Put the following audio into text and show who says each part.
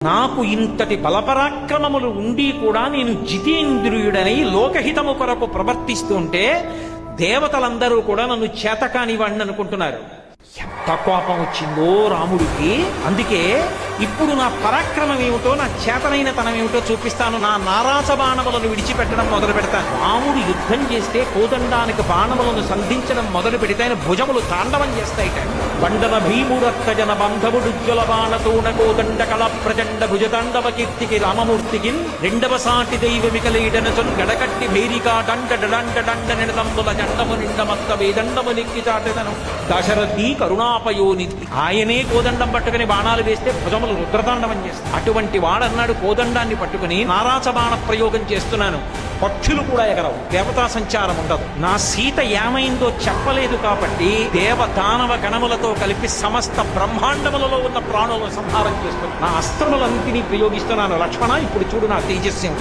Speaker 1: నాకు ఇంతటి బలపరాక్రమములు ఉండి కూడా నేను జితేంద్రియుడనై లోకహితము కొరకు ప్రవర్తిస్తుంటే దేవతలందరూ కూడా నన్ను చేతకానివాణ్ణి అనుకుంటున్నారు. ఎంత కోపం వచ్చిందో రాముడికి. అందుకే ఇప్పుడు నా పరాక్రమం ఏమిటో, నా చేతనైన తనం ఏమిటో చూపిస్తాను. నా నారాస బాణములను విడిచిపెట్టడం మొదలు పెడతాను. రాముడు యుద్ధం చేస్తే కోదండానికి బాణములను సంధించడం మొదలు పెడితే ఆయన భుజములు తాండవం చేస్తాయిట. బండన భీమురక్క జన బంధవుడుజ్వల బాణతోన కోదండ కళ ప్రచండ భుజతాండవ కీర్తికి రామమూర్తికి రెండవ సాటి దైవమికలేడనచను గడకట్టి భేరికా డండ డండ డండ నిడదంబుల జండము నిండ మత్త వేదండము నెక్కి చాటెదను దశరథి కరుణాపయోనిధి. ఆయనే కోదండం పట్టుకుని బాణాలు వేస్తే భుజములు రుద్రతాండవం చేస్తాడు. అటువంటి వాడన్నాడు కోదండాన్ని పట్టుకుని నారాచ బాణ ప్రయోగం చేస్తున్నాను. పక్షులు కూడా ఎగరవు, దేవతా సంచారం ఉండదు. నా సీత ఏమైందో చెప్పలేదు కాబట్టి దేవదానవ గణములతో కలిపి సమస్త బ్రహ్మాండములలో ఉన్న ప్రాణులను సంహారం చేస్తున్నాను. నా అస్త్రములన్నింటినీ ప్రయోగిస్తున్నాను. లక్ష్మణ, ఇప్పుడు చూడు నా తేజస్సు.